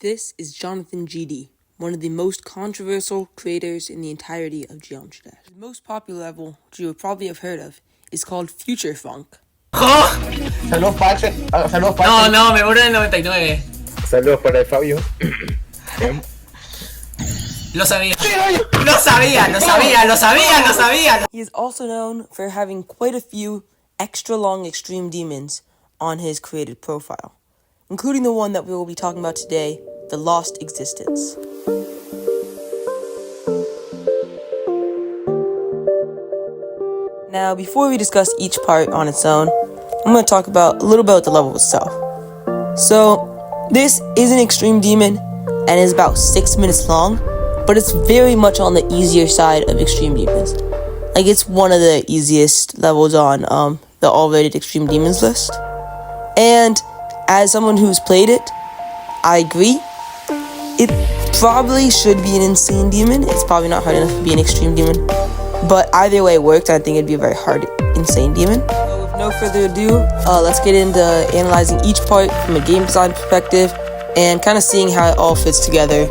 This is Johnathan GD, one of the most controversial creators in the entirety of Geometry Dash. The most popular level, which you would probably have heard of, is called Future Funk. Saludos para saludos para No, me muero en el 99. Saludos para el Fabio. Lo sabía. Lo sabía. He is also known for having quite a few extra long extreme demons on his created profile, including the one that we will be talking about today, the Lost Existence. Now, before we discuss each part on its own, I'm going to talk about a little about the level itself. So, this is an extreme demon and is about 6 minutes long, but it's very much on the easier side of extreme demons. Like, it's one of the easiest levels on the all-rated extreme demons list. And as someone who's played it, I agree. It probably should be an insane demon. It's probably not hard enough to be an extreme demon. But either way it worked, I think it'd be a very hard insane demon. So with no further ado, let's get into analyzing each part from a game design perspective and kind of seeing how it all fits together,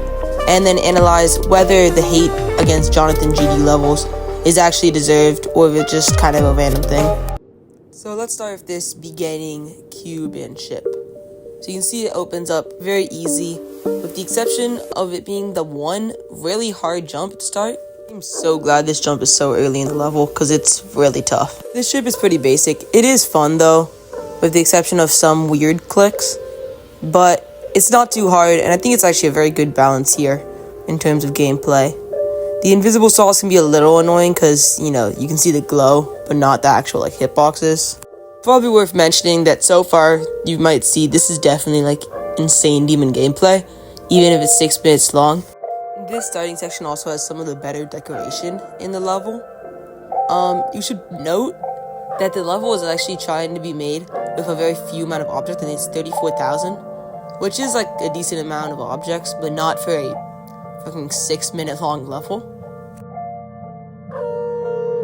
and then analyze whether the hate against Johnathan GD levels is actually deserved or if it's just kind of a random thing. So let's start with this beginning cube and ship. So you can see it opens up very easy, with the exception of it being the one really hard jump to start. I'm so glad this jump is so early in the level, because it's really tough. This ship is pretty basic. It is fun though, with the exception of some weird clicks, but it's not too hard, and I think it's actually a very good balance here in terms of gameplay. The invisible saws can be a little annoying because, you know, you can see the glow, but not the actual like hitboxes. Probably worth mentioning that so far, you might see this is definitely like insane demon gameplay, even if it's 6 minutes long. This starting section also has some of the better decoration in the level. You should note that the level is actually trying to be made with a very few amount of objects, and it's 34,000, which is like a decent amount of objects, but not for a fucking 6 minute long level.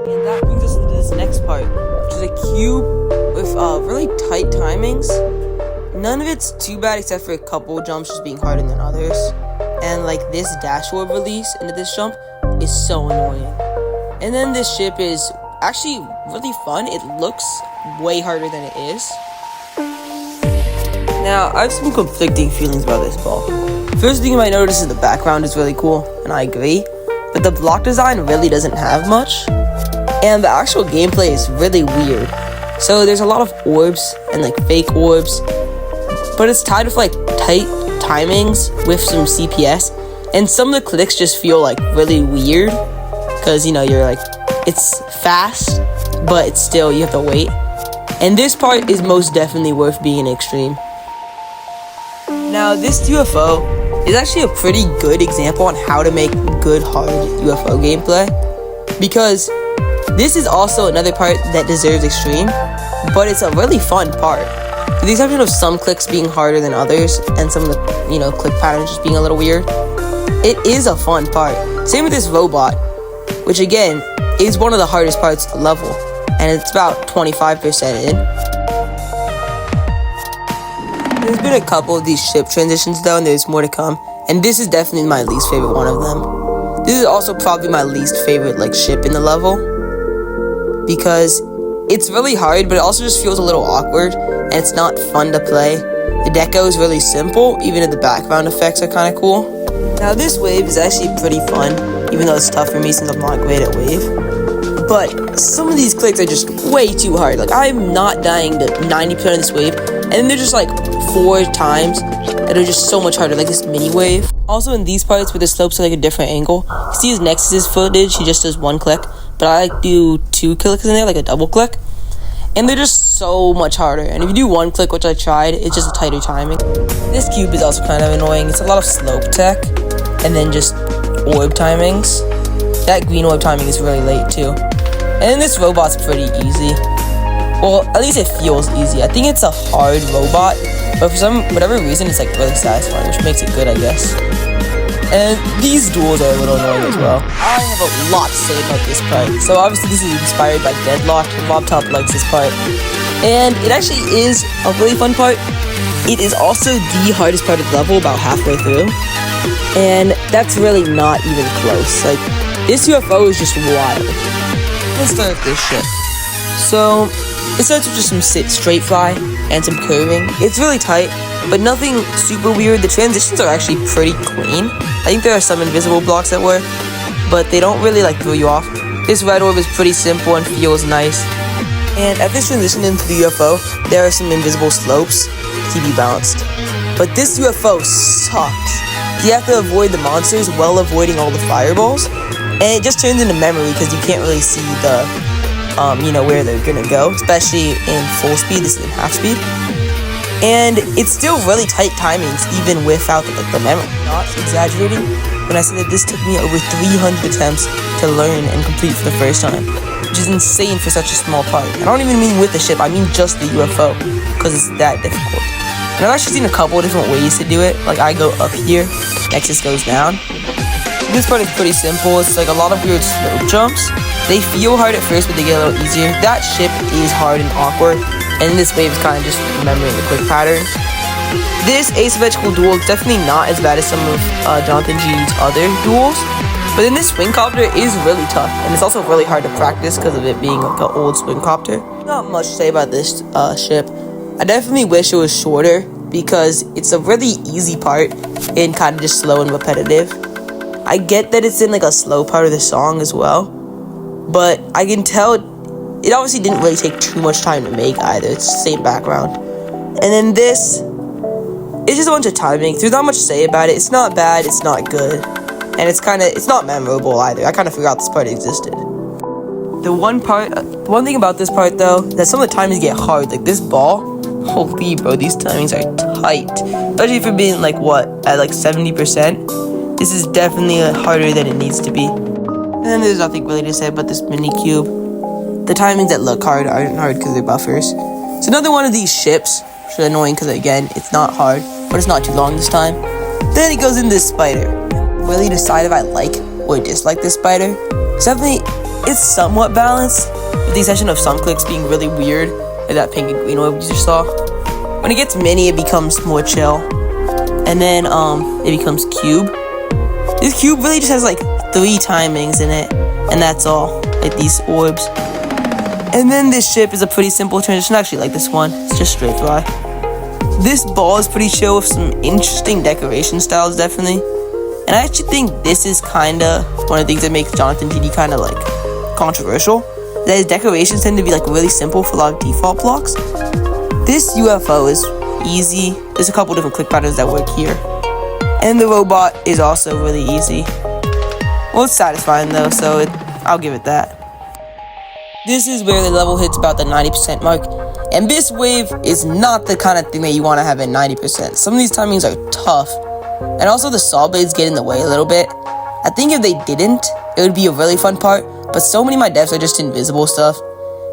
And that brings us into this next part, which is a cube with really tight timings. None of it's too bad except for a couple jumps just being harder than others. And like this dashboard release into this jump is so annoying. And then this ship is actually really fun. It looks way harder than it is. Now, I have some conflicting feelings about this ball. First thing you might notice is the background is really cool, and I agree. But the block design really doesn't have much. And the actual gameplay is really weird. So there's a lot of orbs and like fake orbs, but it's tied with like tight timings with some CPS, and some of the clicks just feel like really weird because, you know, you're like, it's fast, but it's still, you have to wait. And this part is most definitely worth being extreme. Now, this UFO is actually a pretty good example on how to make good hard UFO gameplay, because this is also another part that deserves extreme, but it's a really fun part. With the exception of some clicks being harder than others, and some of the, you know, click patterns just being a little weird, it is a fun part. Same with this robot, which again, is one of the hardest parts of the level, and it's about 25% in. There's been a couple of these ship transitions though, and there's more to come, and this is definitely my least favorite one of them. This is also probably my least favorite like ship in the level, because it's really hard, but it also just feels a little awkward, and it's not fun to play. The deco is really simple, even if the background effects are kind of cool. Now this wave is actually pretty fun, even though it's tough for me since I'm not great at wave. But some of these clicks are just way too hard. Like, I'm not dying to 90% of this wave, and then they're just like 4 times that are just so much harder, like this mini wave. Also in these parts where the slopes are like a different angle, you see his Nexus's footage, he just does 1 click, but I like do 2 clicks in there, like a double click. And they're just so much harder. And if you do 1 click, which I tried, it's just a tighter timing. This cube is also kind of annoying. It's a lot of slope tech, and then just orb timings. That green orb timing is really late too. And then this robot's pretty easy. Well, at least it feels easy. I think it's a hard robot, but for whatever reason, it's like really satisfying, which makes it good, I guess. And these duels are a little annoying as well. I have a lot to say about this part. So obviously this is inspired by Deadlock, and LobTop likes this part. And it actually is a really fun part. It is also the hardest part of the level about halfway through. And that's really not even close. Like, this UFO is just wild. Let's start with this ship. So, it starts with just some straight fly and some curving. It's really tight, but nothing super weird. The transitions are actually pretty clean. I think there are some invisible blocks that work, but they don't really like throw you off. This red orb is pretty simple and feels nice. And at this transition into the UFO, there are some invisible slopes to keep you balanced. But this UFO sucks. You have to avoid the monsters while avoiding all the fireballs. And it just turns into memory because you can't really see the, where they're gonna go, especially in full speed. This is in half speed. And it's still really tight timings, even without the memory. Not exaggerating when I say that this took me over 300 attempts to learn and complete for the first time, which is insane for such a small part. I don't even mean with the ship, I mean just the UFO, because it's that difficult. And I've actually seen a couple of different ways to do it. Like, I go up here, Nexus goes down. This part is pretty simple. It's like a lot of weird slope jumps. They feel hard at first, but they get a little easier. That ship is hard and awkward, and this wave is kind of just remembering the quick patterns. This asymmetrical duel is definitely not as bad as some of Johnathan GD's other duels, but then this swing copter is really tough, and it's also really hard to practice because of it being like an old swing copter. Not much to say about this ship. I definitely wish it was shorter because it's a really easy part and kind of just slow and repetitive. I get that it's in like a slow part of the song as well, but I can tell it obviously didn't really take too much time to make either. It's the same background. And then this, it's just a bunch of timing. There's not much to say about it. It's not bad, it's not good, and it's not memorable either. I kind of forgot this part existed. The one thing about this part though, that some of the timings get hard. Like this ball, holy bro, these timings are tight. Especially for being like at like 70%. This is definitely harder than it needs to be. And then there's nothing really to say about this mini cube. The timings that look hard aren't hard because they're buffers. It's another one of these ships, which is annoying because again, it's not hard, but it's not too long this time. Then it goes into this spider. Really decide if I like or dislike this spider. It's somewhat balanced, with the exception of some clicks being really weird, like that pink and green orb you just saw. When it gets mini, it becomes more chill. And then it becomes cube. This cube really just has like 3 timings in it, and that's all, like these orbs. And then this ship is a pretty simple transition. I actually like this one. It's just straight fly. This ball is pretty chill with some interesting decoration styles, definitely. And I actually think this is kind of one of the things that makes Johnathan GD kind of like controversial. That his decorations tend to be like really simple for a lot of default blocks. This UFO is easy. There's a couple different click patterns that work here. And the robot is also really easy. Well, it's satisfying though, so I'll give it that. This is where the level hits about the 90% mark, and this wave is not the kind of thing that you want to have at 90%. Some of these timings are tough, and also the saw blades get in the way a little bit. I think if they didn't, it would be a really fun part, but so many of my deaths are just invisible stuff.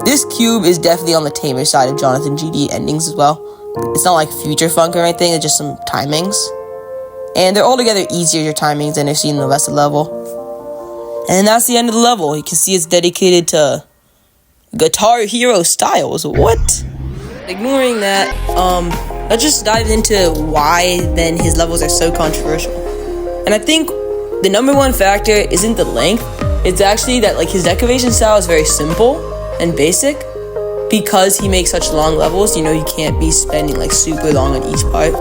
This cube is definitely on the tamer side of Johnathan GD endings as well. It's not like future funk or anything, it's just some timings. And they're altogether easier timings than I've seen in the rest of the level. And that's the end of the level. You can see it's dedicated to Guitar Hero Styles. What? Ignoring that, let's just dive into why then his levels are so controversial. And I think the number one factor isn't the length. It's actually that like his decoration style is very simple and basic. Because he makes such long levels, you can't be spending like super long on each part.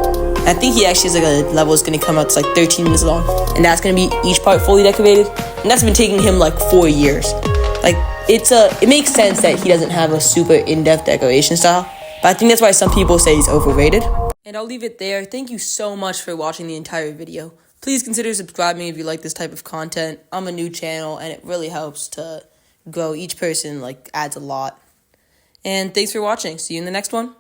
I think he actually has like a level that's gonna come out that's like 13 minutes long, and that's gonna be each part fully decorated, and that's been taking him like 4 years. Like it makes sense that he doesn't have a super in-depth decoration style, but I think that's why some people say he's overrated. And I'll leave it there. Thank you so much for watching the entire video. Please consider subscribing if you like this type of content. I'm a new channel, and it really helps to grow. Each person like adds a lot. And thanks for watching. See you in the next one.